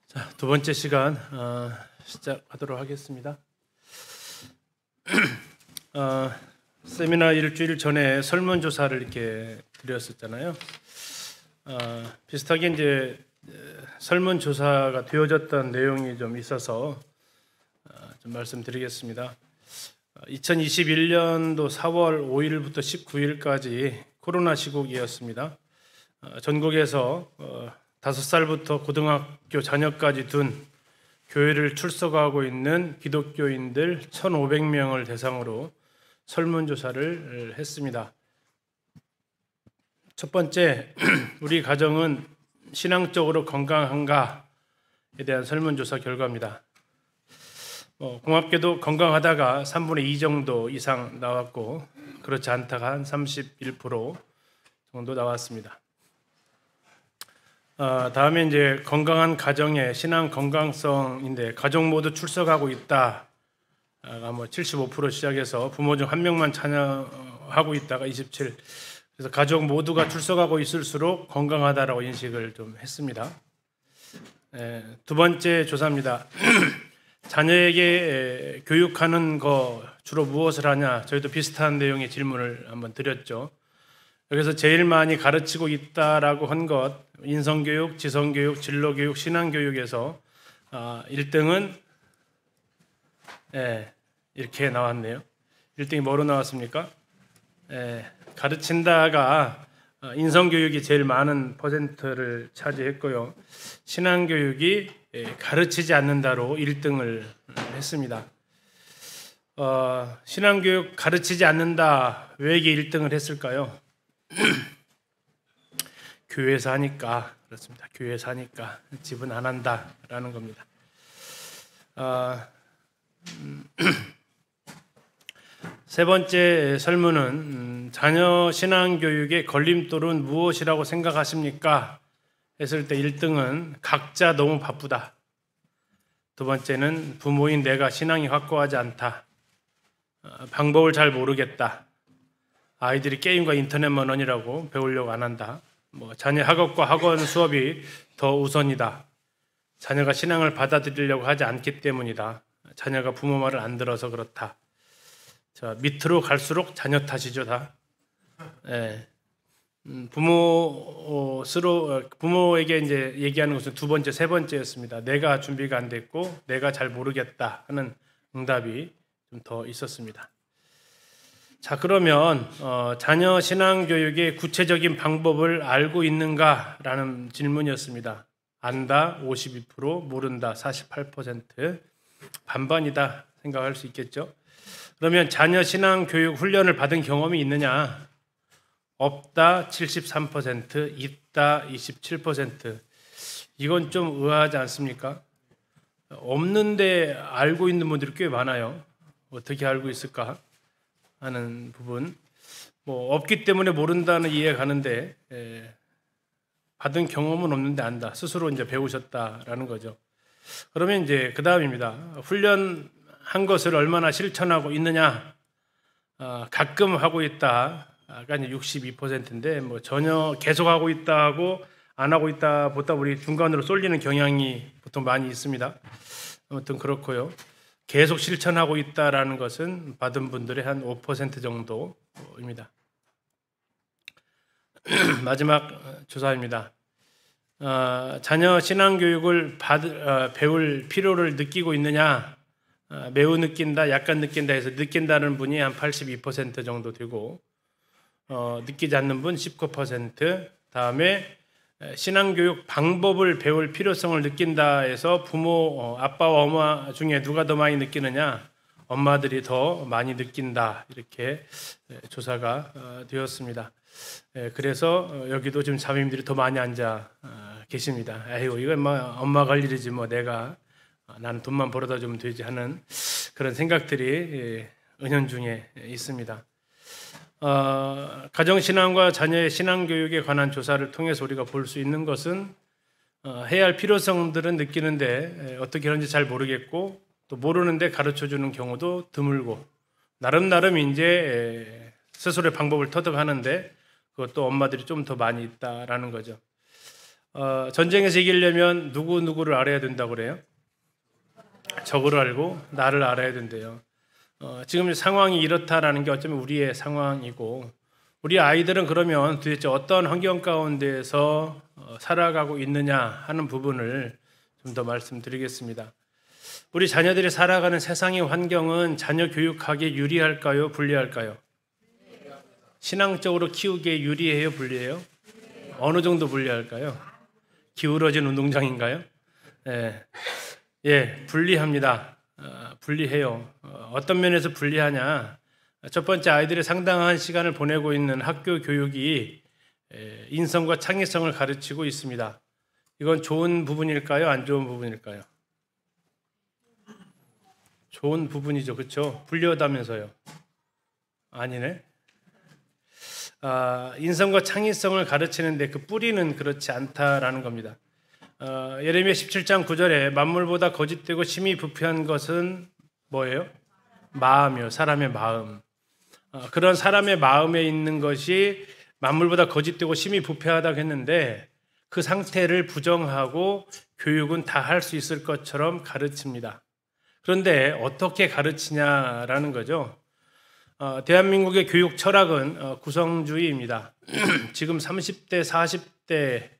자, 두 번째 시간 시작하도록 하겠습니다. 세미나 일주일 전에 설문조사를 이렇게 드렸었잖아요. 비슷하게 이제 설문조사가 되어졌던 내용이 좀 있어서 좀 말씀드리겠습니다. 2021년도 4월 5일부터 19일까지 코로나 시국이었습니다. 전국에서 5살부터 고등학교 자녀까지 둔 교회를 출석하고 있는 기독교인들 1,500명을 대상으로 설문조사를 했습니다. 첫 번째, 우리 가정은 신앙적으로 건강한가에 대한 설문조사 결과입니다. 공합계도 건강하다가 3분의 2 정도 이상 나왔고 그렇지 않다가 한 31% 정도 나왔습니다. 다음에 이제 건강한 가정의 신앙 건강성인데 가족 모두 출석하고 있다. 뭐 75% 시작해서 부모 중 한 명만 참여하고 있다가 27. 그래서 가족 모두가 출석하고 있을수록 건강하다라고 인식을 좀 했습니다. 두 번째 조사입니다. 자녀에게 교육하는 거 주로 무엇을 하냐? 저희도 비슷한 내용의 질문을 한번 드렸죠. 여기서 제일 많이 가르치고 있다라고 한 것, 인성교육, 지성교육, 진로교육, 신앙교육에서 1등은 이렇게 나왔네요. 1등이 뭐로 나왔습니까? 가르친다가 인성교육이 제일 많은 퍼센트를 차지했고요. 신앙교육이 가르치지 않는다로 1등을 했습니다. 신앙교육 가르치지 않는다, 왜 이게 1등을 했을까요? 교회에서 하니까, 그렇습니다. 교회에서 하니까 집은 안 한다라는 겁니다. 세 번째 설문은 자녀 신앙교육의 걸림돌은 무엇이라고 생각하십니까? 했을 때 1등은 각자 너무 바쁘다. 두 번째는 부모인 내가 신앙이 확고하지 않다. 방법을 잘 모르겠다. 아이들이 게임과 인터넷만 원이라고 배우려고 안 한다. 자녀 학업과 학원 수업이 더 우선이다. 자녀가 신앙을 받아들이려고 하지 않기 때문이다. 자녀가 부모 말을 안 들어서 그렇다. 자, 밑으로 갈수록 자녀 탓이죠, 다. 부모에게 이제 얘기하는 것은 두 번째, 세 번째였습니다. 내가 준비가 안 됐고, 내가 잘 모르겠다 하는 응답이 좀 더 있었습니다. 자, 그러면 자녀 신앙 교육의 구체적인 방법을 알고 있는가라는 질문이었습니다. 안다 52%, 모른다 48%, 반반이다 생각할 수 있겠죠. 그러면 자녀 신앙 교육 훈련을 받은 경험이 있느냐? 없다 73%, 있다 27%. 이건 좀 의아하지 않습니까? 없는데 알고 있는 분들이 꽤 많아요. 어떻게 알고 있을까 하는 부분. 없기 때문에 모른다는 이해가 가는데 받은 경험은 없는데 안다. 스스로 이제 배우셨다라는 거죠. 그러면 이제 그 다음입니다. 훈련한 것을 얼마나 실천하고 있느냐? 가끔 하고 있다. 아까 이제 62%인데 전혀 계속 하고 있다고 안 하고 있다 보다 우리 중간으로 쏠리는 경향이 보통 많이 있습니다. 아무튼 그렇고요. 계속 실천하고 있다라는 것은 받은 분들의 한 5% 정도입니다. 마지막 조사입니다. 자녀 신앙교육을 배울 필요를 느끼고 있느냐? 매우 느낀다, 약간 느낀다 해서 느낀다는 분이 한 82% 정도 되고 느끼지 않는 분 19%, 다음에 신앙교육 방법을 배울 필요성을 느낀다 해서 부모, 아빠와 엄마 중에 누가 더 많이 느끼느냐? 엄마들이 더 많이 느낀다. 이렇게 조사가 되었습니다. 그래서 여기도 지금 자매님들이 더 많이 앉아 계십니다. 아이고, 이건 엄마가 할 일이지 나는 돈만 벌어다 주면 되지 하는 그런 생각들이 은연중에 있습니다. 가정신앙과 자녀의 신앙교육에 관한 조사를 통해서 우리가 볼 수 있는 것은 해야 할 필요성들은 느끼는데 어떻게 하는지 잘 모르겠고 또 모르는데 가르쳐주는 경우도 드물고 나름 이제 스스로의 방법을 터득하는데 그것도 엄마들이 좀 더 많이 있다라는 거죠. 전쟁에서 이기려면 누구를 알아야 된다고 그래요? 적을 알고 나를 알아야 된대요. 지금 상황이 이렇다라는 게 어쩌면 우리의 상황이고, 우리 아이들은 그러면 도대체 어떤 환경 가운데서 살아가고 있느냐 하는 부분을 좀 더 말씀드리겠습니다. 우리 자녀들이 살아가는 세상의 환경은 자녀 교육하기에 유리할까요? 불리할까요? 신앙적으로 키우기에 유리해요? 불리해요? 어느 정도 불리할까요? 기울어진 운동장인가요? 불리합니다. 불리해요. 어떤 면에서 불리하냐? 첫 번째, 아이들이 상당한 시간을 보내고 있는 학교 교육이 인성과 창의성을 가르치고 있습니다. 이건 좋은 부분일까요? 안 좋은 부분일까요? 좋은 부분이죠. 그렇죠? 불리하다면서요. 아니네. 인성과 창의성을 가르치는데 그 뿌리는 그렇지 않다라는 겁니다. 예레미야 17장 9절에 만물보다 거짓되고 심히 부패한 것은 뭐예요? 마음이요. 사람의 마음. 그런 사람의 마음에 있는 것이 만물보다 거짓되고 심히 부패하다고 했는데, 그 상태를 부정하고 교육은 다 할 수 있을 것처럼 가르칩니다. 그런데 어떻게 가르치냐라는 거죠. 대한민국의 교육 철학은 구성주의입니다. 지금 30대, 40대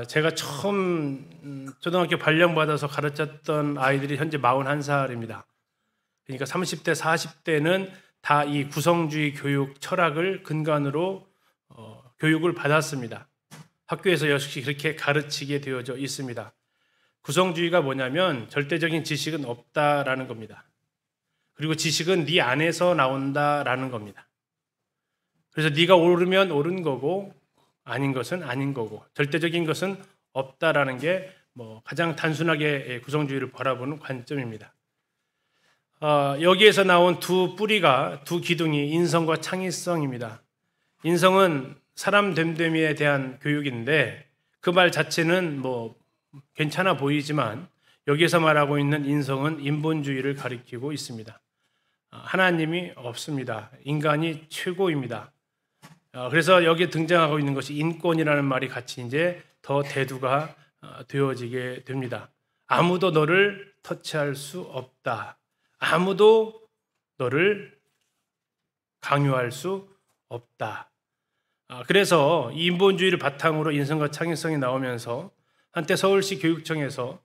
제가 처음 초등학교 발령받아서 가르쳤던 아이들이 현재 41살입니다. 그러니까 30대, 40대는 다 이 구성주의 교육 철학을 근간으로 교육을 받았습니다. 학교에서 역시 그렇게 가르치게 되어져 있습니다. 구성주의가 뭐냐면 절대적인 지식은 없다라는 겁니다. 그리고 지식은 네 안에서 나온다라는 겁니다. 그래서 네가 옳으면 옳은 거고 아닌 것은 아닌 거고, 절대적인 것은 없다라는 게 가장 단순하게 구성주의를 바라보는 관점입니다. 여기에서 나온 두 기둥이 인성과 창의성입니다. 인성은 사람 됨됨이에 대한 교육인데, 그 말 자체는 괜찮아 보이지만 여기에서 말하고 있는 인성은 인본주의를 가리키고 있습니다. 하나님이 없습니다. 인간이 최고입니다. 그래서 여기에 등장하고 있는 것이 인권이라는 말이 같이 이제 더 대두가 되어지게 됩니다. 아무도 너를 터치할 수 없다. 아무도 너를 강요할 수 없다. 그래서 이 인본주의를 바탕으로 인성과 창의성이 나오면서 한때 서울시 교육청에서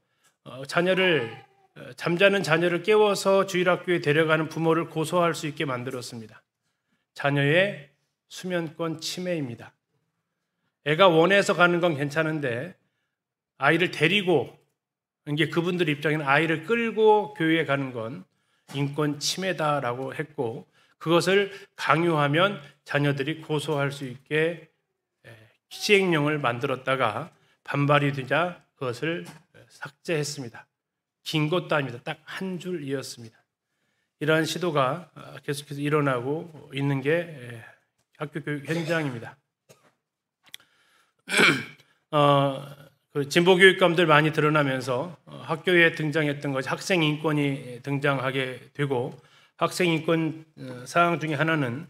잠자는 자녀를 깨워서 주일학교에 데려가는 부모를 고소할 수 있게 만들었습니다. 자녀의 수면권 침해입니다. 애가 원해서 가는 건 괜찮은데 아이를 데리고, 이게 그분들 입장에는 아이를 끌고 교회에 가는 건 인권 침해다라고 했고, 그것을 강요하면 자녀들이 고소할 수 있게 시행령을 만들었다가 반발이 되자 그것을 삭제했습니다. 긴 것도 아닙니다. 딱 한 줄이었습니다. 이러한 시도가 계속해서 일어나고 있는 게 학교 교육 현장입니다. 진보 교육감들 많이 드러나면서 학교에 등장했던 것이 학생 인권이 등장하게 되고, 학생 인권 사항 중에 하나는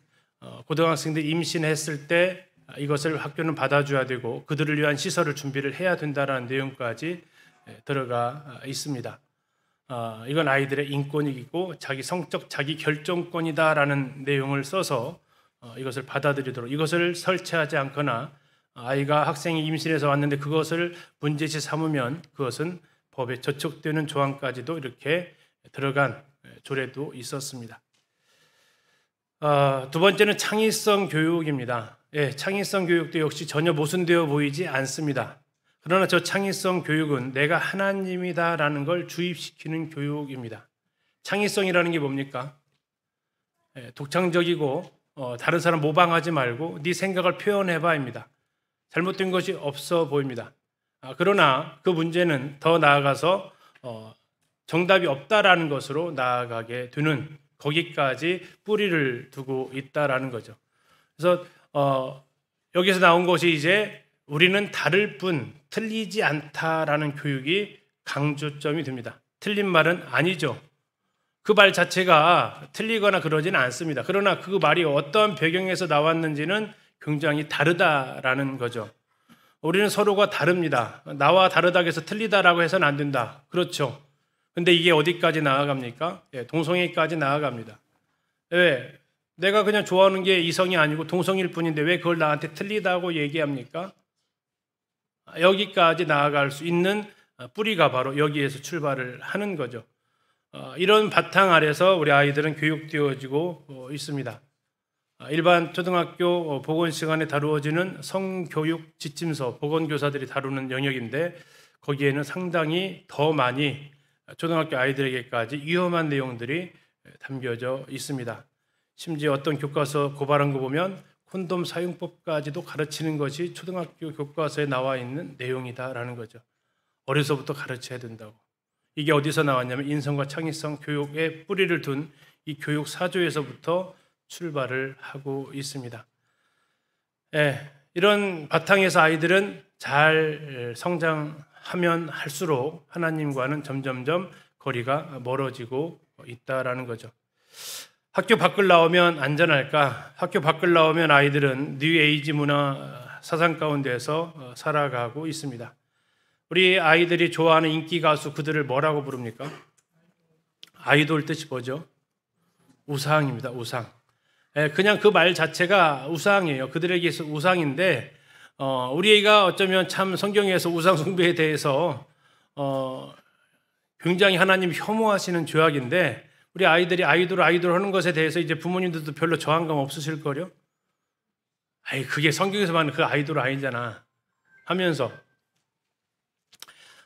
고등학생들이 임신했을 때 이것을 학교는 받아줘야 되고 그들을 위한 시설을 준비를 해야 된다는 내용까지 들어가 있습니다. 이건 아이들의 인권이고 자기 성적 자기 결정권이다라는 내용을 써서 이것을 받아들이도록, 이것을 설치하지 않거나 아이가 학생이 임신해서 왔는데 그것을 문제시 삼으면 그것은 법에 저촉되는 조항까지도 이렇게 들어간 조례도 있었습니다. 두 번째는 창의성 교육입니다. 창의성 교육도 역시 전혀 모순되어 보이지 않습니다. 그러나 저 창의성 교육은 내가 하나님이다라는 걸 주입시키는 교육입니다. 창의성이라는 게 뭡니까? 독창적이고 다른 사람 모방하지 말고 네 생각을 표현해봐입니다. 잘못된 것이 없어 보입니다. 그러나 그 문제는 더 나아가서 정답이 없다라는 것으로 나아가게 되는, 거기까지 뿌리를 두고 있다라는 거죠. 그래서 여기서 나온 것이 이제 우리는 다를 뿐 틀리지 않다라는 교육이 강조점이 됩니다. 틀린 말은 아니죠. 그 말 자체가 틀리거나 그러지는 않습니다. 그러나 그 말이 어떤 배경에서 나왔는지는 굉장히 다르다라는 거죠. 우리는 서로가 다릅니다. 나와 다르다고 해서 틀리다라고 해서는 안 된다. 그렇죠. 근데 이게 어디까지 나아갑니까? 동성애까지 나아갑니다. 왜? 내가 그냥 좋아하는 게 이성이 아니고 동성일 뿐인데 왜 그걸 나한테 틀리다고 얘기합니까? 여기까지 나아갈 수 있는 뿌리가 바로 여기에서 출발을 하는 거죠. 이런 바탕 아래서 우리 아이들은 교육되어지고 있습니다. 일반 초등학교 보건 시간에 다루어지는 성교육 지침서, 보건교사들이 다루는 영역인데 거기에는 상당히 더 많이 초등학교 아이들에게까지 위험한 내용들이 담겨져 있습니다. 심지어 어떤 교과서 고발한 거 보면 콘돔 사용법까지도 가르치는 것이 초등학교 교과서에 나와 있는 내용이다라는 거죠. 어려서부터 가르쳐야 된다고. 이게 어디서 나왔냐면 인성과 창의성 교육에 뿌리를 둔 이 교육 사조에서부터 출발을 하고 있습니다. 이런 바탕에서 아이들은 잘 성장하면 할수록 하나님과는 점점점 거리가 멀어지고 있다라는 거죠. 학교 밖을 나오면 안전할까? 학교 밖을 나오면 아이들은 뉴에이지 문화 사상 가운데서 살아가고 있습니다. 우리 아이들이 좋아하는 인기 가수 그들을 뭐라고 부릅니까? 아이돌 뜻이 뭐죠? 우상입니다. 우상. 그냥 그 말 자체가 우상이에요. 그들에게서 우상인데 우리가 어쩌면 참 성경에서 우상 숭배에 대해서 굉장히 하나님 혐오하시는 죄악인데 우리 아이들이 아이돌 하는 것에 대해서 이제 부모님들도 별로 저항감 없으실 거요? 그게 성경에서 말하는 그 아이돌 아니잖아 하면서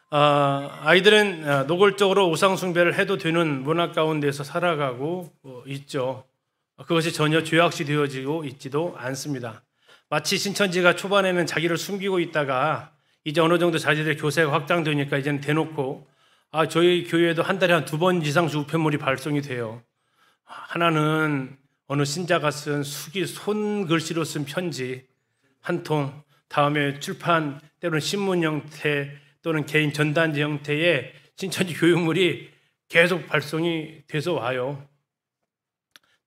아이들은 노골적으로 우상 숭배를 해도 되는 문화 가운데서 살아가고 있죠. 그것이 전혀 죄악시 되어지고 있지도 않습니다. 마치 신천지가 초반에는 자기를 숨기고 있다가 이제 어느 정도 자기들의 교세가 확장되니까 이제는 대놓고 저희 교회에도 한 달에 한 2번 이상 우편물이 발송이 돼요. 하나는 어느 신자가 쓴 손글씨로 쓴 편지 한 통, 다음에 출판 때로는 신문 형태 또는 개인 전단지 형태의 신천지 교육물이 계속 발송이 돼서 와요.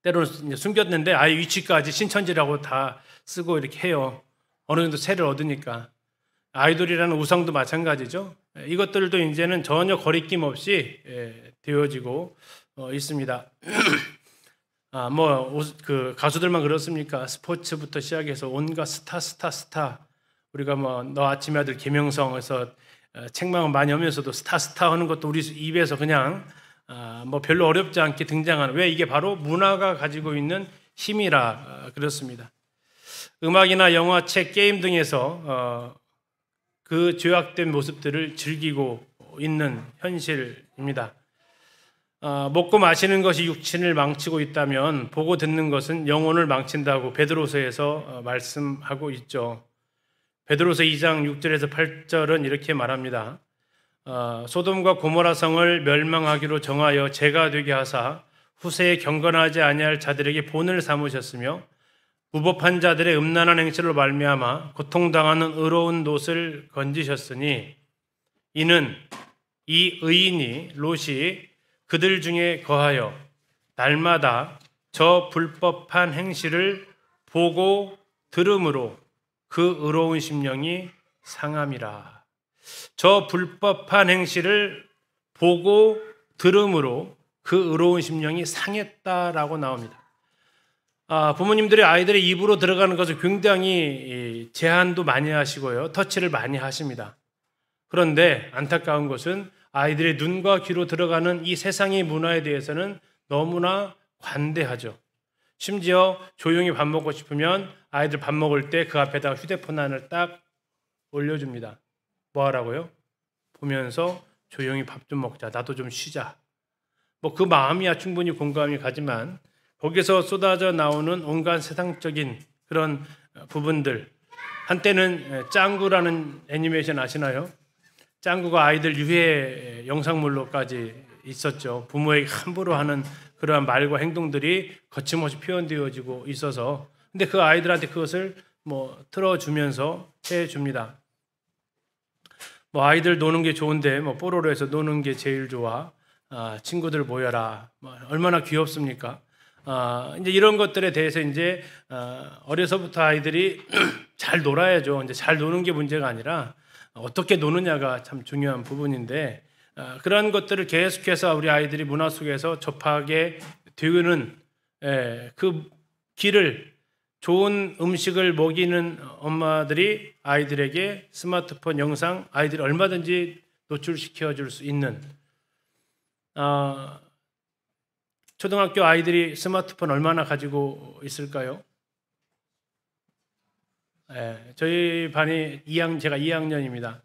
때로는 숨겼는데 아예 위치까지 신천지라고 다 쓰고 이렇게 해요. 어느 정도 세를 얻으니까. 아이돌이라는 우상도 마찬가지죠. 이것들도 이제는 전혀 거리낌 없이 되어지고 있습니다. 그 가수들만 그렇습니까? 스포츠부터 시작해서 온갖 스타. 우리가 너 아침에 아들 김영성에서 책망을 많이 하면서도 스타 하는 것도 우리 입에서 그냥 별로 어렵지 않게 등장하는, 왜 이게 바로 문화가 가지고 있는 힘이라 그렇습니다. 음악이나 영화, 책, 게임 등에서 그 죄악된 모습들을 즐기고 있는 현실입니다. 먹고 마시는 것이 육신을 망치고 있다면 보고 듣는 것은 영혼을 망친다고 베드로서에서 말씀하고 있죠. 베드로서 2장 6절에서 8절은 이렇게 말합니다. 소돔과 고모라 성을 멸망하기로 정하여 죄가 되게 하사 후세에 경건하지 아니할 자들에게 본을 삼으셨으며 무법한 자들의 음란한 행실로 말미암아 고통당하는 의로운 롯을 건지셨으니 이는 이 의인이 롯이 그들 중에 거하여 날마다 저 불법한 행실을 보고 들음으로 그 의로운 심령이 상함이라. 저 불법한 행실을 보고 들음으로 그 의로운 심령이 상했다라고 나옵니다. 부모님들이 아이들의 입으로 들어가는 것을 굉장히 제한도 많이 하시고요. 터치를 많이 하십니다. 그런데 안타까운 것은 아이들의 눈과 귀로 들어가는 이 세상의 문화에 대해서는 너무나 관대하죠. 심지어 조용히 밥 먹고 싶으면 아이들 밥 먹을 때 그 앞에다가 휴대폰 하나를 딱 올려줍니다. 뭐 하라고요? 보면서 조용히 밥 좀 먹자. 나도 좀 쉬자. 그 마음이야 충분히 공감이 가지만 거기서 쏟아져 나오는 온갖 세상적인 그런 부분들. 한때는 짱구라는 애니메이션 아시나요? 짱구가 아이들 유해 영상물로까지 있었죠. 부모에게 함부로 하는 그러한 말과 행동들이 거침없이 표현되어지고 있어서, 근데 그 아이들한테 그것을 틀어주면서 해줍니다. 아이들 노는 게 좋은데 뽀로로에서 노는 게 제일 좋아. 친구들 모여라. 얼마나 귀엽습니까? 이제 이런 것들에 대해서 이제 어려서부터 아이들이 잘 놀아야죠. 이제 잘 노는 게 문제가 아니라 어떻게 노느냐가 참 중요한 부분인데, 그런 것들을 계속해서 우리 아이들이 문화 속에서 접하게 되는 그 길을, 좋은 음식을 먹이는 엄마들이 아이들에게 스마트폰 영상, 아이들을 얼마든지 노출시켜 줄 수 있는, 초등학교 아이들이 스마트폰 얼마나 가지고 있을까요? 저희 반이 제가 2학년입니다.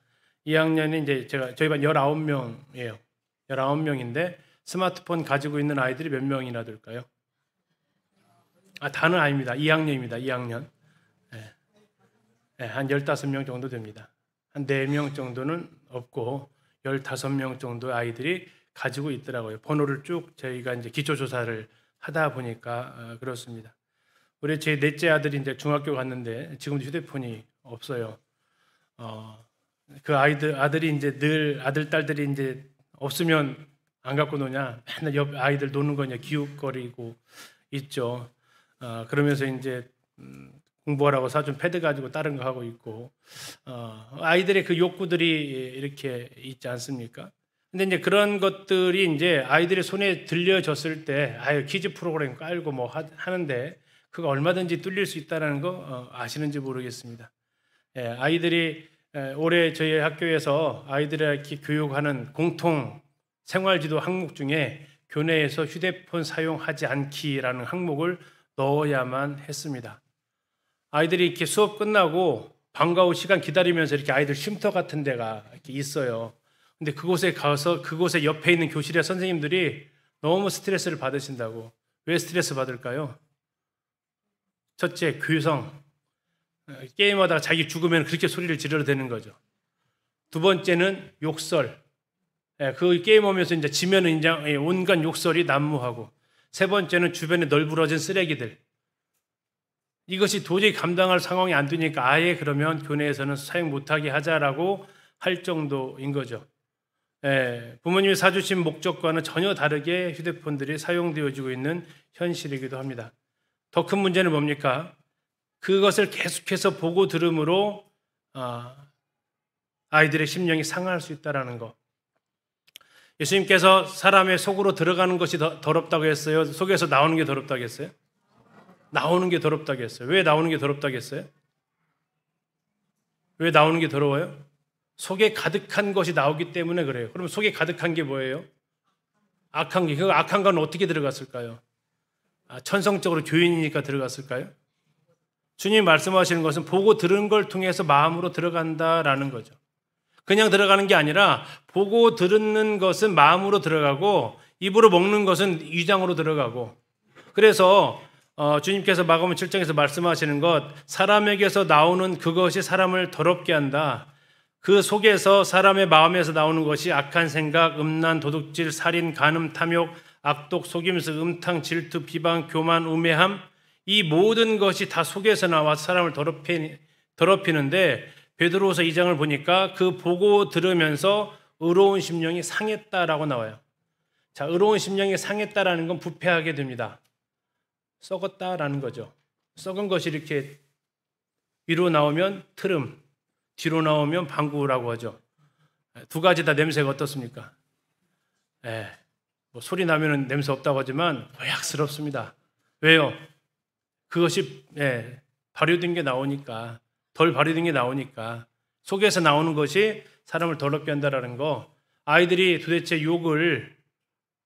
2학년이 이제 저희 반 19명이에요. 19명인데 스마트폰 가지고 있는 아이들이 몇 명이나 될까요? 다는 아닙니다. 2학년입니다. 2학년. 한 15명 정도 됩니다. 한 4명 정도는 없고 15명 정도 아이들이 가지고 있더라고요. 번호를 쭉 저희가 이제 기초조사를 하다 보니까 그렇습니다. 우리 제 넷째 아들이 이제 중학교 갔는데 지금도 휴대폰이 없어요. 그 아들이 이제 늘 아들, 딸들이 이제 없으면 안 갖고 노냐, 맨날 옆 아이들 노는 거냐 기웃거리고 있죠. 그러면서 이제 공부하라고 사준 패드 가지고 다른 거 하고 있고, 아이들의 그 욕구들이 이렇게 있지 않습니까? 근데 이제 그런 것들이 이제 아이들의 손에 들려졌을 때, 키즈 프로그램 깔고 뭐 하는데 그거 얼마든지 뚫릴 수 있다는 거 아시는지 모르겠습니다. 아이들이 올해 저희 학교에서 아이들에게 교육하는 공통 생활지도 항목 중에 교내에서 휴대폰 사용하지 않기라는 항목을 넣어야만 했습니다. 아이들이 이렇게 수업 끝나고 방과 후 시간 기다리면서 이렇게 아이들 쉼터 같은 데가 이렇게 있어요. 근데 그곳에 가서 그곳에 옆에 있는 교실의 선생님들이 너무 스트레스를 받으신다고. 왜 스트레스 받을까요? 첫째, 교성. 게임하다가 자기 죽으면 그렇게 소리를 지르대는 거죠. 두 번째는 욕설. 그 게임하면서 이제 지면은 이제 온갖 욕설이 난무하고. 세 번째는 주변에 널브러진 쓰레기들. 이것이 도저히 감당할 상황이 안 되니까 아예 그러면 교내에서는 사용 못하게 하자라고 할 정도인 거죠. 부모님이 사주신 목적과는 전혀 다르게 휴대폰들이 사용되어지고 있는 현실이기도 합니다. 더 큰 문제는 뭡니까? 그것을 계속해서 보고 들음으로 아이들의 심령이 상할 수 있다는 거. 예수님께서 사람의 속으로 들어가는 것이 더럽다고 했어요? 속에서 나오는 게 더럽다고 했어요? 나오는 게 더럽다고 했어요. 왜 나오는 게 더럽다고 했어요? 왜 나오는 게 더러워요? 속에 가득한 것이 나오기 때문에 그래요. 그럼 속에 가득한 게 뭐예요? 악한 게. 그 악한 건 어떻게 들어갔을까요? 천성적으로 교인이니까 들어갔을까요? 주님 말씀하시는 것은 보고 들은 걸 통해서 마음으로 들어간다라는 거죠. 그냥 들어가는 게 아니라 보고 듣는 것은 마음으로 들어가고 입으로 먹는 것은 위장으로 들어가고, 그래서 주님께서 마가복음 7장에서 말씀하시는 것, 사람에게서 나오는 그것이 사람을 더럽게 한다. 그 속에서 사람의 마음에서 나오는 것이 악한 생각, 음란, 도둑질, 살인, 간음, 탐욕, 악독, 속임수, 음탕, 질투, 비방, 교만, 우매함, 이 모든 것이 다 속에서 나와서 사람을 더럽히는데, 베드로후서 2장을 보니까 그 보고 들으면서 의로운 심령이 상했다라고 나와요. 자, 의로운 심령이 상했다라는 건 부패하게 됩니다. 썩었다라는 거죠. 썩은 것이 이렇게 위로 나오면 트름, 뒤로 나오면 방구라고 하죠. 두 가지 다 냄새가 어떻습니까? 뭐 소리 나면 냄새 없다고 하지만 고약스럽습니다. 왜요? 그것이 발효된 게 나오니까, 덜 발효된 게 나오니까, 속에서 나오는 것이 사람을 더럽게 한다라는 거. 아이들이 도대체 욕을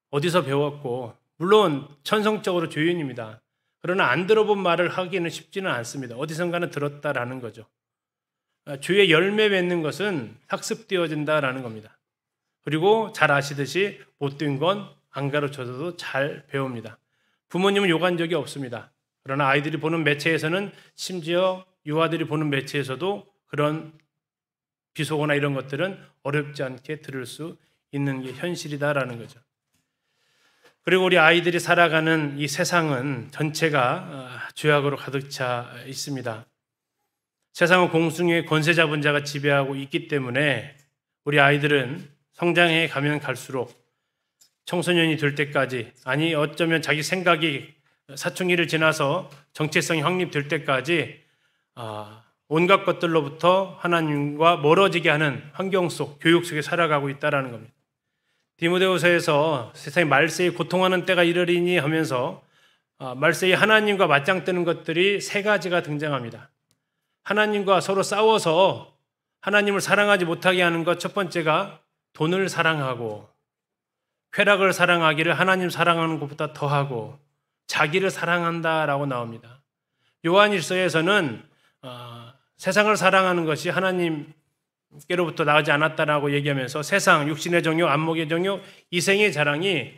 어디서 배웠고, 물론 천성적으로 교인입니다. 그러나 안 들어본 말을 하기는 쉽지는 않습니다. 어디선가는 들었다라는 거죠. 주의 열매 맺는 것은 학습되어진다라는 겁니다. 그리고 잘 아시듯이 못된 건 안 가르쳐줘도 잘 배웁니다. 부모님은 욕한 적이 없습니다. 그러나 아이들이 보는 매체에서는, 심지어 유아들이 보는 매체에서도 그런 비속어나 이런 것들은 어렵지 않게 들을 수 있는 게 현실이다라는 거죠. 그리고 우리 아이들이 살아가는 이 세상은 전체가 죄악으로 가득 차 있습니다. 세상은 공중의 권세 잡은 자가 지배하고 있기 때문에 우리 아이들은 성장해 가면 갈수록 청소년이 될 때까지, 아니 어쩌면 자기 생각이 사춘기를 지나서 정체성이 확립될 때까지 온갖 것들로부터 하나님과 멀어지게 하는 환경 속, 교육 속에 살아가고 있다는 겁니다. 디모데후서에서 세상에 말세에 고통하는 때가 이르리니 하면서 말세에 하나님과 맞짱 뜨는 것들이 세 가지가 등장합니다. 하나님과 서로 싸워서 하나님을 사랑하지 못하게 하는 것 첫 번째가 돈을 사랑하고 쾌락을 사랑하기를 하나님 사랑하는 것보다 더하고 자기를 사랑한다라고 나옵니다. 요한일서에서는 세상을 사랑하는 것이 하나님께로부터 나오지 않았다라고 얘기하면서 세상, 육신의 정욕, 안목의 정욕, 이생의 자랑이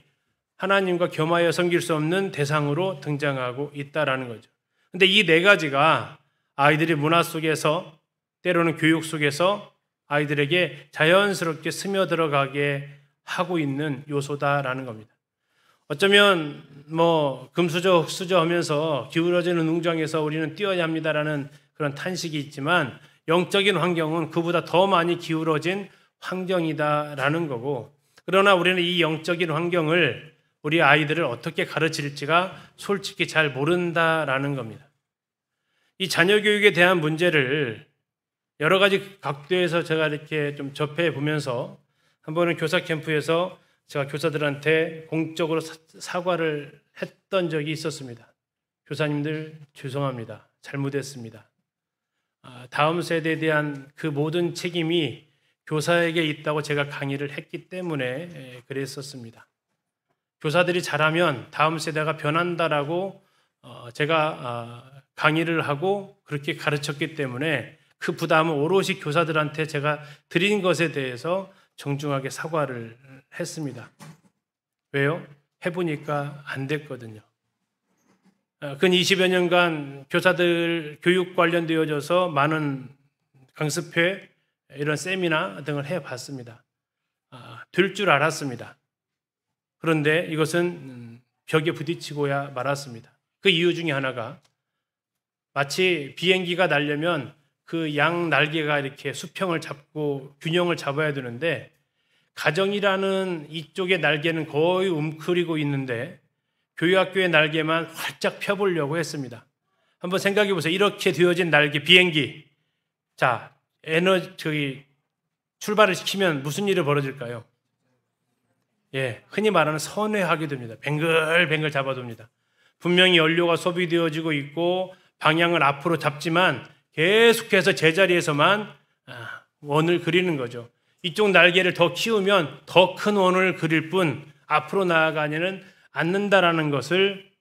하나님과 겸하여 섬길 수 없는 대상으로 등장하고 있다라는 거죠. 근데 이 네 가지가 아이들이 문화 속에서 때로는 교육 속에서 아이들에게 자연스럽게 스며들어가게 하고 있는 요소다라는 겁니다. 어쩌면 금수저 흙수저 하면서 기울어지는 웅정에서 우리는 뛰어야 합니다라는 그런 탄식이 있지만 영적인 환경은 그보다 더 많이 기울어진 환경이다라는 거고, 그러나 우리는 이 영적인 환경을 우리 아이들을 어떻게 가르칠지가 솔직히 잘 모른다라는 겁니다. 이 자녀 교육에 대한 문제를 여러 가지 각도에서 제가 이렇게 좀 접해 보면서 한 번은 교사 캠프에서 제가 교사들한테 공적으로 사과를 했던 적이 있었습니다. 교사님들 죄송합니다. 잘못했습니다. 다음 세대에 대한 그 모든 책임이 교사에게 있다고 제가 강의를 했기 때문에 그랬었습니다. 교사들이 잘하면 다음 세대가 변한다라고 제가 강의를 하고 그렇게 가르쳤기 때문에 그 부담은 오롯이 교사들한테 제가 드린 것에 대해서 정중하게 사과를 했습니다. 왜요? 해보니까 안 됐거든요. 근 20여 년간 교사들 교육 관련되어져서 많은 강습회, 이런 세미나 등을 해봤습니다. 될 줄 알았습니다. 그런데 이것은 벽에 부딪히고야 말았습니다. 그 이유 중에 하나가 마치 비행기가 날려면 그 양 날개가 이렇게 수평을 잡고 균형을 잡아야 되는데 가정이라는 이쪽의 날개는 거의 움츠리고 있는데 교육학교의 날개만 활짝 펴보려고 했습니다. 한번 생각해 보세요. 이렇게 되어진 날개 비행기. 자, 출발을 시키면 무슨 일이 벌어질까요? 흔히 말하는 선회하게 됩니다. 뱅글뱅글 잡아둡니다. 분명히 연료가 소비되어지고 있고 방향을 앞으로 잡지만 계속해서 제자리에서만 원을 그리는 거죠. 이쪽 날개를 더 키우면 더 큰 원을 그릴 뿐 앞으로 나아가지는 않는다라는 것을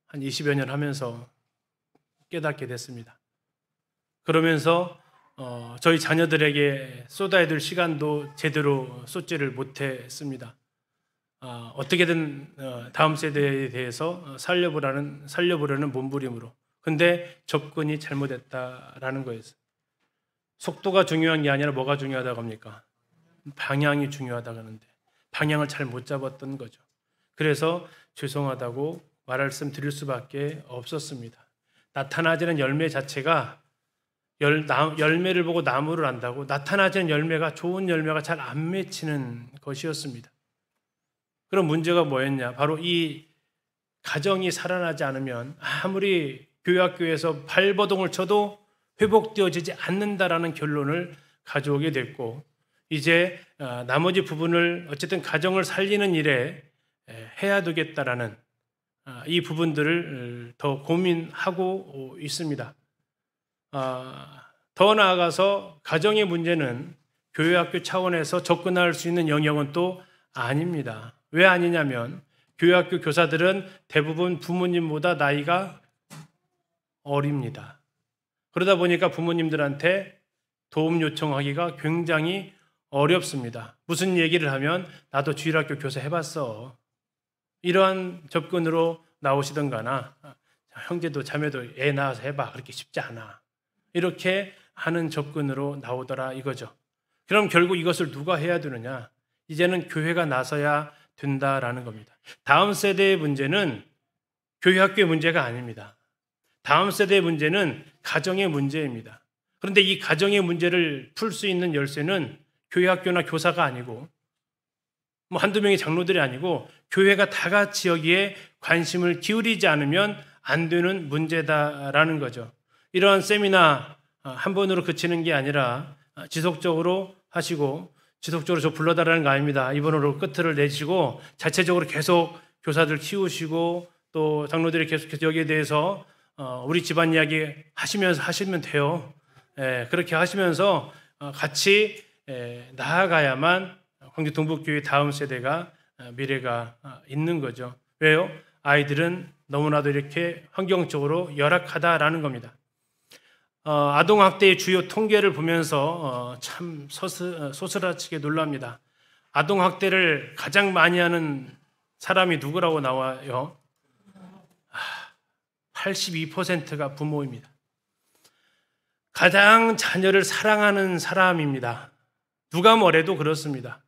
한 20여 년 하면서 깨닫게 됐습니다. 그러면서 저희 자녀들에게 쏟아야 될 시간도 제대로 쏟지를 못했습니다. 어떻게든 다음 세대에 대해서 살려보려는 몸부림으로. 근데 접근이 잘못했다라는 거였어요. 속도가 중요한 게 아니라 뭐가 중요하다고 합니까? 방향이 중요하다고 하는데 방향을 잘 못 잡았던 거죠. 그래서 죄송하다고 말씀 드릴 수밖에 없었습니다. 나타나지는 열매 자체가 열매를 보고 나무를 안다고 나타나지는 열매가 좋은 열매가 잘 안 맺히는 것이었습니다. 그럼 문제가 뭐였냐? 바로 이 가정이 살아나지 않으면 아무리 교회학교에서 발버둥을 쳐도 회복되어지지 않는다라는 결론을 가져오게 됐고 이제 나머지 부분을 어쨌든 가정을 살리는 일에 해야 되겠다라는 이 부분들을 더 고민하고 있습니다. 더 나아가서 가정의 문제는 교회학교 차원에서 접근할 수 있는 영역은 또 아닙니다. 왜 아니냐면 교회학교 교사들은 대부분 부모님보다 나이가 어립니다. 그러다 보니까 부모님들한테 도움 요청하기가 굉장히 어렵습니다. 무슨 얘기를 하면 나도 주일학교 교사 해봤어. 이러한 접근으로 나오시던가나 형제도 자매도 애 낳아서 해봐. 그렇게 쉽지 않아. 이렇게 하는 접근으로 나오더라 이거죠. 그럼 결국 이것을 누가 해야 되느냐? 이제는 교회가 나서야 된다라는 겁니다. 다음 세대의 문제는 교회학교의 문제가 아닙니다. 다음 세대의 문제는 가정의 문제입니다. 그런데 이 가정의 문제를 풀 수 있는 열쇠는 교회학교나 교사가 아니고 뭐 한두 명의 장로들이 아니고 교회가 다 같이 여기에 관심을 기울이지 않으면 안 되는 문제다라는 거죠. 이러한 세미나 한 번으로 그치는 게 아니라 지속적으로 하시고, 지속적으로 저 불러달라는 거 아닙니다. 이번으로 끝을 내시고 자체적으로 계속 교사들 키우시고 또 장로들이 계속해서 여기에 대해서 우리 집안 이야기 하시면서 하시면 돼요. 그렇게 하시면서 같이 나아가야만 광주 동북교회 다음 세대가 미래가 있는 거죠. 왜요? 아이들은 너무나도 이렇게 환경적으로 열악하다라는 겁니다. 아동학대의 주요 통계를 보면서 참 소스라치게 놀랍니다. 아동학대를 가장 많이 하는 사람이 누구라고 나와요? 82%가 부모입니다. 가장 자녀를 사랑하는 사람입니다. 누가 뭐래도 그렇습니다.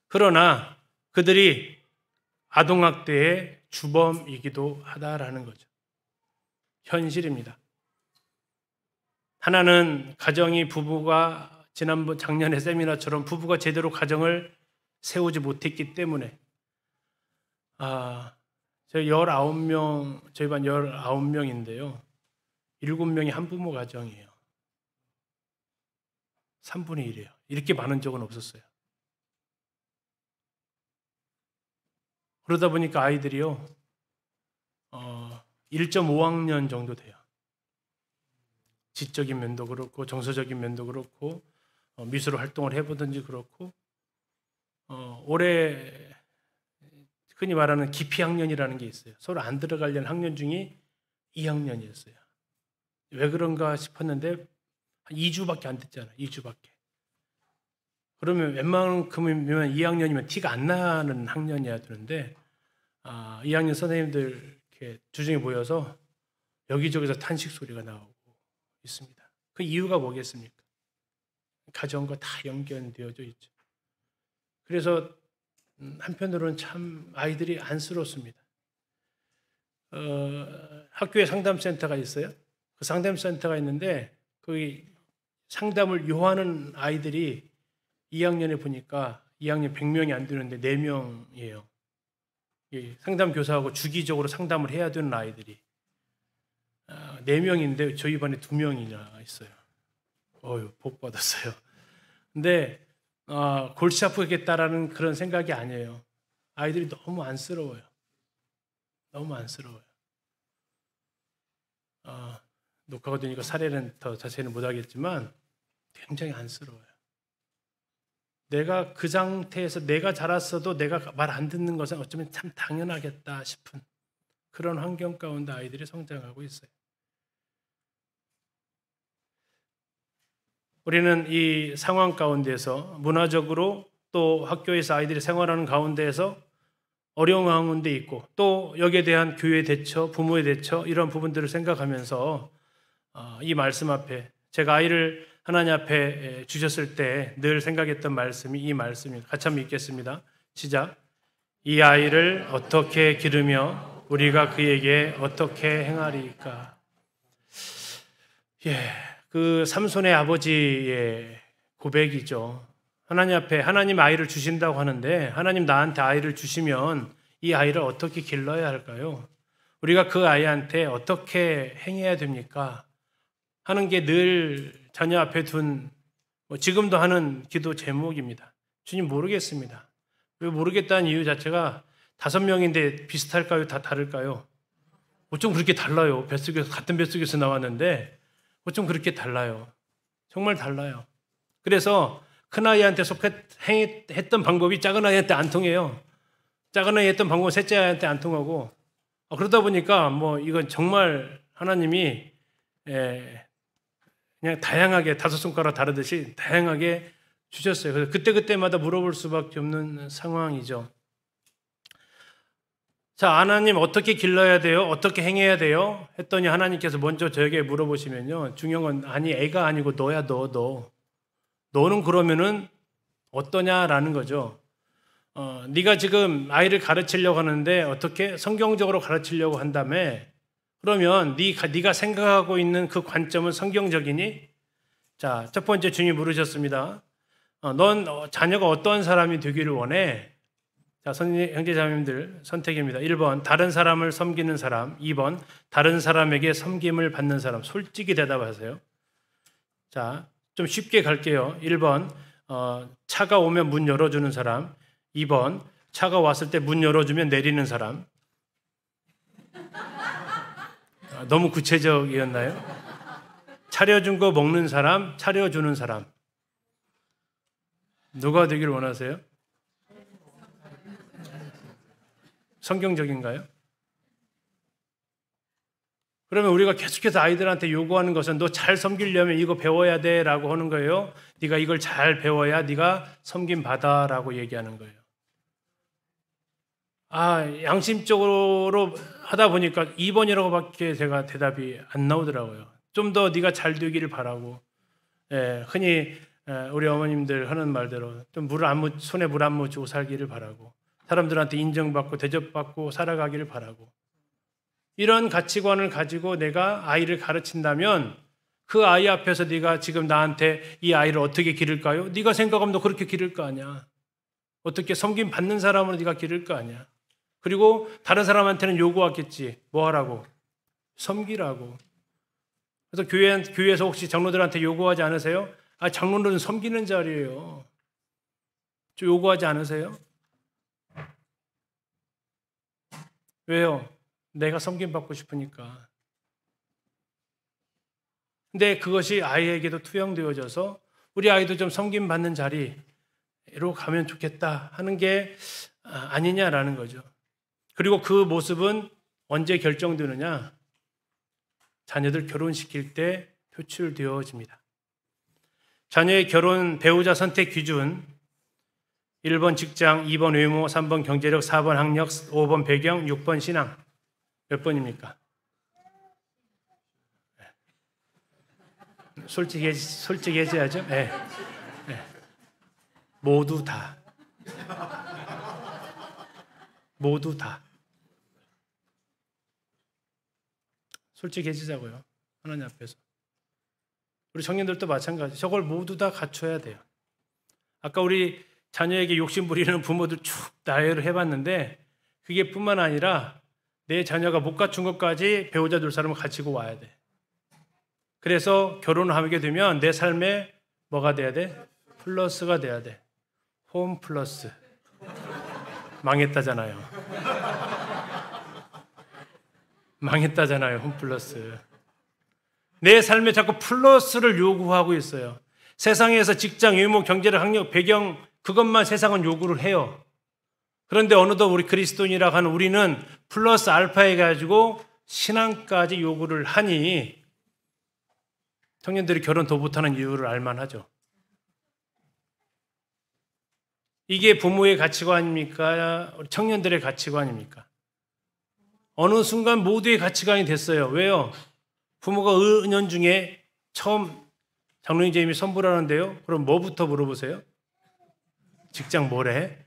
그러나 그들이 아동학대의 주범이기도 하다라는 거죠. 현실입니다. 하나는 가정이 부부가 작년에 세미나처럼 부부가 제대로 가정을 세우지 못했기 때문에 저희 19명, 저희 반 19명인데요. 7명이 한부모 가정이에요. 3분의 1이에요. 이렇게 많은 적은 없었어요. 그러다 보니까 아이들이요, 1.5학년 정도 돼요. 지적인 면도 그렇고 정서적인 면도 그렇고 미술 활동을 해보든지 그렇고 올해 흔히 말하는 기피 학년이라는 게 있어요. 서로 안 들어가려는 학년 중에 2학년이었어요. 왜 그런가 싶었는데 한 2주밖에 안 됐잖아요. 2주밖에. 그러면 웬만큼이면 2학년이면 티가 안 나는 학년이어야 되는데 2학년 선생님들 이렇게 주중에 모여서 여기저기서 탄식 소리가 나오고 있습니다. 그 이유가 뭐겠습니까? 가정과 다 연결되어져 있죠. 그래서 한편으로는 참 아이들이 안쓰럽습니다. 학교에 상담센터가 있어요. 그 상담센터가 있는데 거기 상담을 요하는 아이들이 2학년에 보니까 2학년 100명이 안 되는데 4명이에요. 상담 교사하고 주기적으로 상담을 해야 되는 아이들이 4명인데 저희 반에 2명이나 있어요. 복 받았어요. 근데 골치 아프겠다라는 그런 생각이 아니에요. 아이들이 너무 안쓰러워요. 너무 안쓰러워요. 녹화가 되니까 사례는 더 자세히는 못하겠지만 굉장히 안쓰러워요. 내가 그 상태에서 내가 자랐어도 내가 말 안 듣는 것은 어쩌면 참 당연하겠다 싶은 그런 환경 가운데 아이들이 성장하고 있어요. 우리는 이 상황 가운데서 문화적으로 또 학교에서 아이들이 생활하는 가운데에서 어려운 가운데 있고 또 여기에 대한 교회의 대처, 부모의 대처 이런 부분들을 생각하면서 이 말씀 앞에 제가 아이를 하나님 앞에 주셨을 때 늘 생각했던 말씀이 이 말씀입니다. 같이 한번 읽겠습니다. 시작. 이 아이를 어떻게 기르며 우리가 그에게 어떻게 행하리까. 그 삼손의 아버지의 고백이죠. 하나님 앞에 하나님 아이를 주신다고 하는데 하나님 나한테 아이를 주시면 이 아이를 어떻게 길러야 할까요? 우리가 그 아이한테 어떻게 행해야 됩니까? 하는 게 늘 자녀 앞에 둔 지금도 하는 기도 제목입니다. 주님 모르겠습니다. 왜 모르겠다는 이유 자체가 5명인데 비슷할까요? 다 다를까요? 어쩜 그렇게 달라요? 뱃속에서 같은 뱃속에서 나왔는데 어쩜 그렇게 달라요? 정말 달라요. 그래서 큰아이한테 했던 방법이 작은아이한테 안 통해요. 작은아이 했던 방법은 셋째 아이한테 안 통하고 그러다 보니까 이건 정말 하나님이 그냥 다양하게 5손가락 다르듯이 다양하게 주셨어요. 그래서 그때그때마다 물어볼 수밖에 없는 상황이죠. 자, 하나님 어떻게 길러야 돼요? 어떻게 행해야 돼요? 했더니 하나님께서 먼저 저에게 물어보시면요. 중요한 건 애가 아니고 너야, 너. 너는 그러면은 어떠냐라는 거죠. 네가 지금 아이를 가르치려고 하는데 어떻게 성경적으로 가르치려고 한다며? 그러면 네가 생각하고 있는 그 관점은 성경적이니? 자, 첫 번째 주님이 물으셨습니다. 넌 자녀가 어떤 사람이 되기를 원해? 자, 형제자매님들 선택입니다. 1번 다른 사람을 섬기는 사람, 2번 다른 사람에게 섬김을 받는 사람. 솔직히 대답하세요. 자, 좀 쉽게 갈게요. 1번 차가 오면 문 열어주는 사람, 2번 차가 왔을 때 문 열어주면 내리는 사람. 너무 구체적이었나요? 차려준 거 먹는 사람, 차려주는 사람. 누가 되길 원하세요? 성경적인가요? 그러면 우리가 계속해서 아이들한테 요구하는 것은 너 잘 섬기려면 이거 배워야 돼 라고 하는 거예요. 네가 이걸 잘 배워야 네가 섬김 받아 라고 얘기하는 거예요. 양심적으로 하다 보니까 2번이라고 밖에 제가 대답이 안 나오더라고요. 좀 더 네가 잘 되기를 바라고. 흔히 우리 어머님들 하는 말대로 좀 손에 물 안 묻히고 살기를 바라고, 사람들한테 인정받고 대접받고 살아가기를 바라고, 이런 가치관을 가지고 내가 아이를 가르친다면 그 아이 앞에서 네가 지금 나한테 이 아이를 어떻게 기를까요? 네가 생각하면 너 그렇게 기를 거 아니야. 어떻게 섬김 받는 사람으로 네가 기를 거 아니야. 그리고 다른 사람한테는 요구하겠지. 뭐 하라고? 섬기라고. 그래서 교회에서 혹시 장로들한테 요구하지 않으세요? 장로들은 섬기는 자리예요. 좀 요구하지 않으세요? 왜요? 내가 섬김받고 싶으니까. 근데 그것이 아이에게도 투영되어져서 우리 아이도 좀 섬김받는 자리로 가면 좋겠다 하는 게 아니냐라는 거죠. 그리고 그 모습은 언제 결정되느냐? 자녀들 결혼시킬 때 표출되어집니다. 자녀의 결혼 배우자 선택 기준: 1번 직장, 2번 외모, 3번 경제력, 4번 학력, 5번 배경, 6번 신앙. 몇 번입니까? 솔직히 해줘야죠. 네. 모두 다. 모두 다. 솔직히 해주자고요. 하나님 앞에서. 우리 청년들도 마찬가지. 저걸 모두 다 갖춰야 돼요. 아까 우리 자녀에게 욕심 부리는 부모들 쭉 나열을 해봤는데 그게 뿐만 아니라 내 자녀가 못 갖춘 것까지 배우자 둘 사람을 갖추고 와야 돼. 그래서 결혼을 하게 되면 내 삶에 뭐가 돼야 돼? 플러스가 돼야 돼. 홈 플러스. 망했다잖아요. 망했다잖아요. 홈 플러스. 내 삶에 자꾸 플러스를 요구하고 있어요. 세상에서 직장, 외모, 경제력, 학력, 배경 그것만 세상은 요구를 해요. 그런데 어느덧 우리 그리스도인이라고 하는 우리는 플러스 알파 해가지고 신앙까지 요구를 하니 청년들이 결혼 더 못하는 이유를 알만하죠. 이게 부모의 가치관입니까? 청년들의 가치관입니까? 어느 순간 모두의 가치관이 됐어요. 왜요? 부모가 은연중에 처음 장로님이 선불하는데요. 그럼 뭐부터 물어보세요? 직장 뭐래?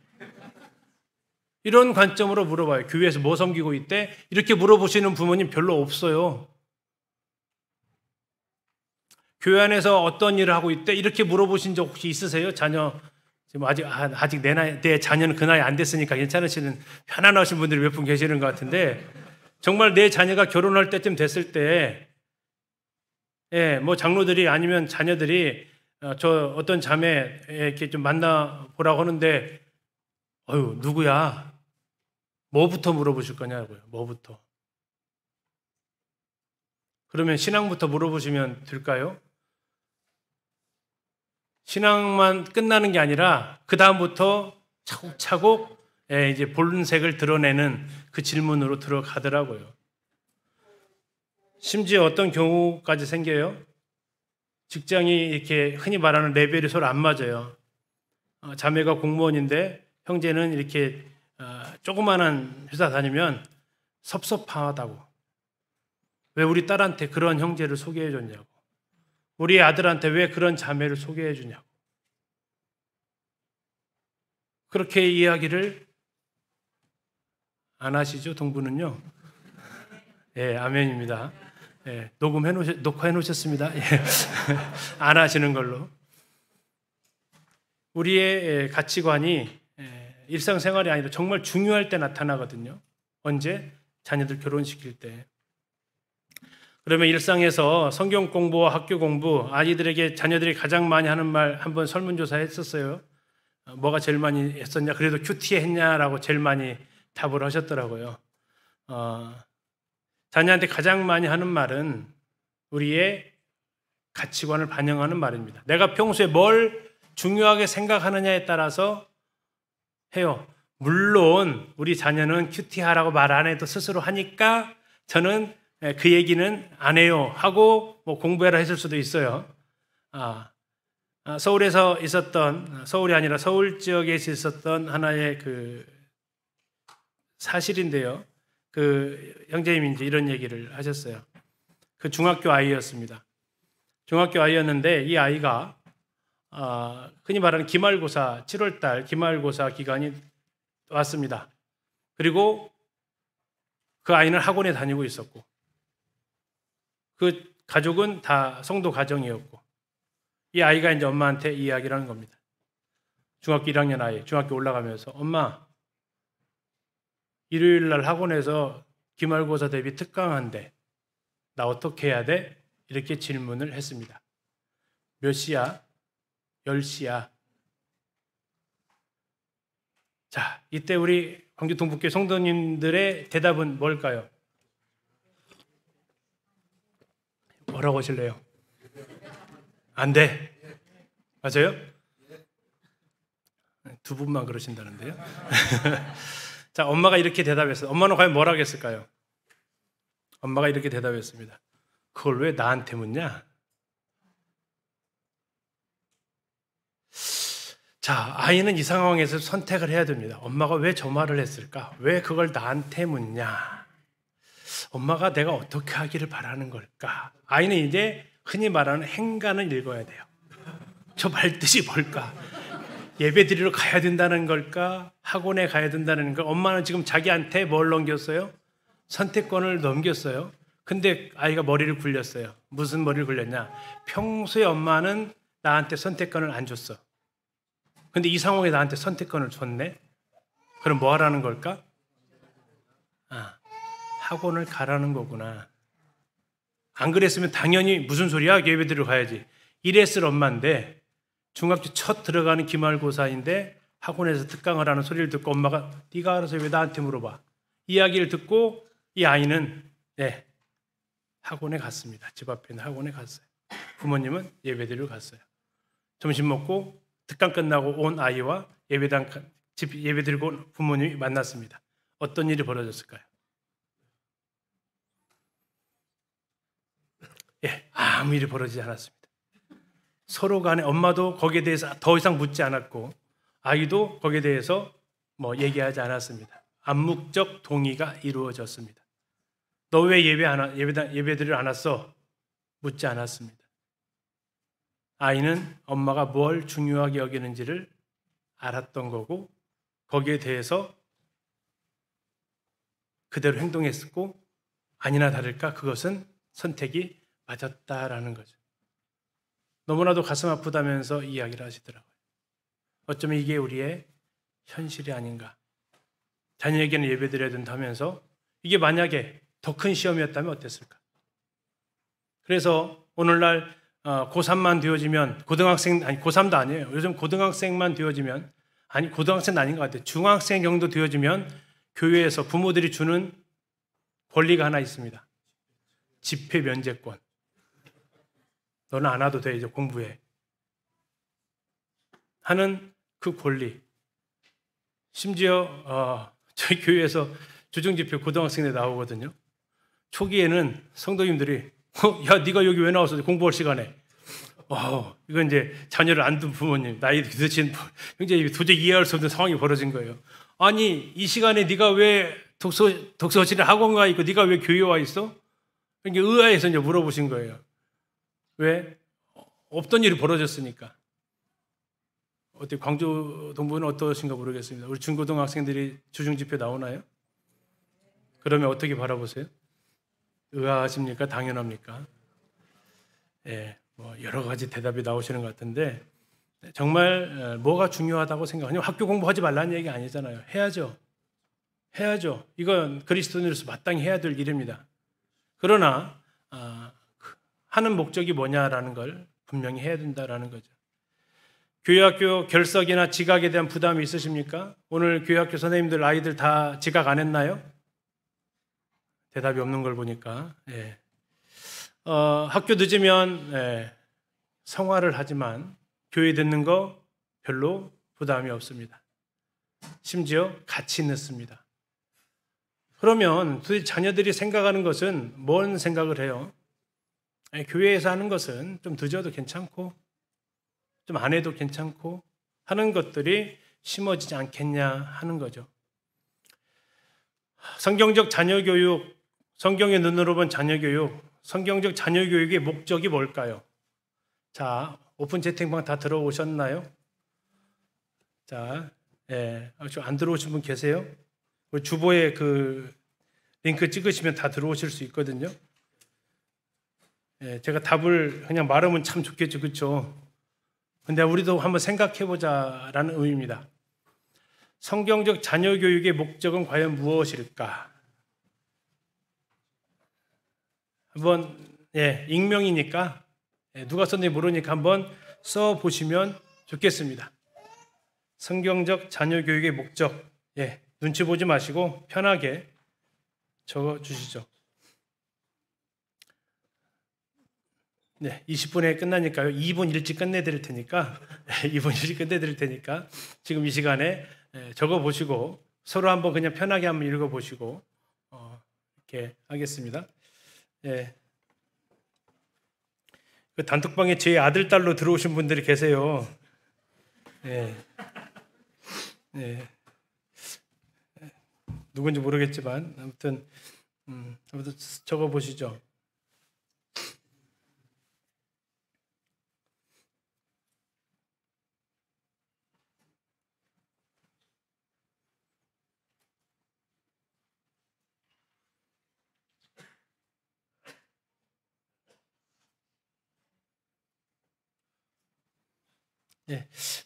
이런 관점으로 물어봐요. 교회에서 뭐 섬기고 있대? 이렇게 물어보시는 부모님 별로 없어요. 교회 안에서 어떤 일을 하고 있대? 이렇게 물어보신 적 혹시 있으세요? 자녀 지금 아직 내 자녀는 그 나이 안 됐으니까 괜찮으시는 편안하신 분들이 몇 분 계시는 것 같은데, 정말 내 자녀가 결혼할 때쯤 됐을 때, 뭐 장로들이 아니면 자녀들이 저 어떤 자매 이렇게 좀 만나 보라고 하는데, 누구야? 뭐부터 물어보실 거냐고요. 뭐부터? 그러면 신앙부터 물어보시면 될까요? 신앙만 끝나는 게 아니라 그 다음부터 차곡차곡 이제 본색을 드러내는 그 질문으로 들어가더라고요. 심지어 어떤 경우까지 생겨요. 직장이 이렇게 흔히 말하는 레벨이 서로 안 맞아요. 자매가 공무원인데 형제는 이렇게 조그마한 회사 다니면 섭섭하다고. 왜 우리 딸한테 그런 형제를 소개해 줬냐고. 우리 아들한테 왜 그런 자매를 소개해 주냐고. 그렇게 이야기를 안 하시죠, 동부는요? 아멘입니다. 녹화해 놓으셨습니다. 안 하시는 걸로. 우리의 가치관이 일상생활이 아니라 정말 중요할 때 나타나거든요. 언제? 자녀들 결혼시킬 때. 그러면 일상에서 성경 공부와 학교 공부, 아이들에게 자녀들이 가장 많이 하는 말 한번 설문조사 했었어요. 뭐가 제일 많이 했었냐? 그래도 큐티 했냐라고 제일 많이 답을 하셨더라고요. 자녀한테 가장 많이 하는 말은 우리의 가치관을 반영하는 말입니다. 내가 평소에 뭘 중요하게 생각하느냐에 따라서 해요. 물론 우리 자녀는 큐티하라고 말 안 해도 스스로 하니까 저는 그 얘기는 안 해요 하고 뭐 공부해라 했을 수도 있어요. 서울에서 있었던, 서울이 아니라 서울 지역에서 있었던 하나의 그 사실인데요. 그 형제님이 이제 이런 얘기를 하셨어요. 그 중학교 아이였습니다. 중학교 아이였는데 이 아이가 흔히 말하는 기말고사, 7월달 기말고사 기간이 왔습니다. 그리고 그 아이는 학원에 다니고 있었고 그 가족은 다 성도 가정이었고 이 아이가 이제 엄마한테 이야기를 하는 겁니다. 중학교 1학년 아이, 중학교 올라가면서 엄마, 일요일 날 학원에서 기말고사 대비 특강한대. 나 어떻게 해야 돼? 이렇게 질문을 했습니다. 몇 시야? 10시야. 자, 이때 우리 광주 동북교회 성도님들의 대답은 뭘까요? 뭐라고 하실래요? 안 돼. 맞아요? 두 분만 그러신다는데요. 자, 엄마가 이렇게 대답했어요. 엄마는 과연 뭐라고 했을까요? 엄마가 이렇게 대답했습니다. 그걸 왜 나한테 묻냐? 자, 아이는 이 상황에서 선택을 해야 됩니다. 엄마가 왜 저 말을 했을까? 왜 그걸 나한테 묻냐? 엄마가 내가 어떻게 하기를 바라는 걸까? 아이는 이제 흔히 말하는 행간을 읽어야 돼요. 저 말뜻이 뭘까? 예배 드리러 가야 된다는 걸까? 학원에 가야 된다는 걸? 엄마는 지금 자기한테 뭘 넘겼어요? 선택권을 넘겼어요. 근데 아이가 머리를 굴렸어요. 무슨 머리를 굴렸냐? 평소에 엄마는 나한테 선택권을 안 줬어. 근데 이 상황에 나한테 선택권을 줬네? 그럼 뭐 하라는 걸까? 학원을 가라는 거구나. 안 그랬으면 당연히 무슨 소리야? 예배드리러 가야지. 이랬을 엄마인데 중학교 첫 들어가는 기말고사인데 학원에서 특강을 하는 소리를 듣고 엄마가 네가 알아서 왜 나한테 물어봐? 이야기를 듣고 이 아이는 학원에 갔습니다. 집 앞에 있는 학원에 갔어요. 부모님은 예배드리러 갔어요. 점심 먹고 특강 끝나고 온 아이와 집 예배드리고 온 부모님이 만났습니다. 어떤 일이 벌어졌을까요? 아무 일이 벌어지지 않았습니다. 서로 간에 엄마도 거기에 대해서 더 이상 묻지 않았고 아이도 거기에 대해서 얘기하지 않았습니다. 암묵적 동의가 이루어졌습니다. 너 왜 예배드리러 안 왔어? 묻지 않았습니다. 아이는 엄마가 뭘 중요하게 여기는지를 알았던 거고 거기에 대해서 그대로 행동했고 아니나 다를까 그것은 선택이 맞았다라는 거죠. 너무나도 가슴 아프다면서 이야기를 하시더라고요. 어쩌면 이게 우리의 현실이 아닌가. 자녀에게는 예배드려야 된다면서 이게 만약에 더 큰 시험이었다면 어땠을까? 그래서 오늘날 고3만 되어지면 고3도 아니에요. 요즘 고등학생만 되어지면 고등학생은 아닌 것 같아요. 중학생 정도 되어지면 교회에서 부모들이 주는 권리가 하나 있습니다. 집회 면제권. 너는 안 와도 돼, 이제 공부해. 하는 그 권리. 심지어 저희 교회에서 주중집회 고등학생들 나오거든요. 초기에는 성도님들이 야, 네가 여기 왜 나왔어? 공부할 시간에. 이건 이제 자녀를 안 둔 부모님, 나이 드신 굉장히 도저히 이해할 수 없는 상황이 벌어진 거예요. 아니, 이 시간에 네가 왜 독서실에 학원 가 있고 네가 왜 교회 와 있어? 이게 의아해서 이제 물어보신 거예요. 왜? 없던 일이 벌어졌으니까. 어떻게 광주 동부는 어떠신가 모르겠습니다. 우리 중고등학생들이 주중집회 나오나요? 그러면 어떻게 바라보세요? 의아하십니까? 당연합니까? 여러 가지 대답이 나오시는 것 같은데 정말 뭐가 중요하다고 생각하냐면 학교 공부하지 말라는 얘기 아니잖아요. 해야죠. 해야죠. 이건 그리스도인으로서 마땅히 해야 될 일입니다. 그러나 하는 목적이 뭐냐라는 걸 분명히 해야 된다라는 거죠. 교회학교 결석이나 지각에 대한 부담이 있으십니까? 오늘 교회학교 선생님들 아이들 다 지각 안 했나요? 대답이 없는 걸 보니까. 예. 학교 늦으면 성화를 하지만 교회 듣는 거 별로 부담이 없습니다. 심지어 같이 늦습니다. 그러면 도대체 자녀들이 생각하는 것은 뭔 생각을 해요? 교회에서 하는 것은 좀 늦어도 괜찮고 좀 안 해도 괜찮고 하는 것들이 심어지지 않겠냐 하는 거죠. 성경적 자녀교육, 성경의 눈으로 본 자녀교육, 성경적 자녀교육의 목적이 뭘까요? 자, 오픈 채팅방 다 들어오셨나요? 자, 안 들어오신 분 계세요? 주보에 그 링크 찍으시면 다 들어오실 수 있거든요. 제가 답을 그냥 말하면 참 좋겠죠, 그렇죠? 근데 우리도 한번 생각해보자라는 의미입니다. 성경적 자녀교육의 목적은 과연 무엇일까? 한번 익명이니까 누가 썼는지 모르니까 한번 써보시면 좋겠습니다. 성경적 자녀교육의 목적, 눈치 보지 마시고 편하게 적어주시죠. 20분에 끝나니까요. 2분 일찍 끝내드릴 테니까 2분 일찍 끝내드릴 테니까 지금 이 시간에 적어보시고 서로 한번 그냥 편하게 한번 읽어보시고 이렇게 하겠습니다. 그 단톡방에 제 아들, 딸로 들어오신 분들이 계세요. 누군지 모르겠지만 아무튼 적어보시죠.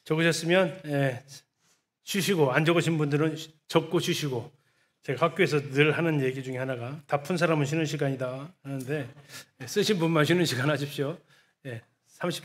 적으셨으면 쉬시고, 안 적으신 분들은 적고 쉬시고. 제가 학교에서 늘 하는 얘기 중에 하나가 다 푼 사람은 쉬는 시간이다 하는데 쓰신 분만 쉬는 시간 하십시오. 30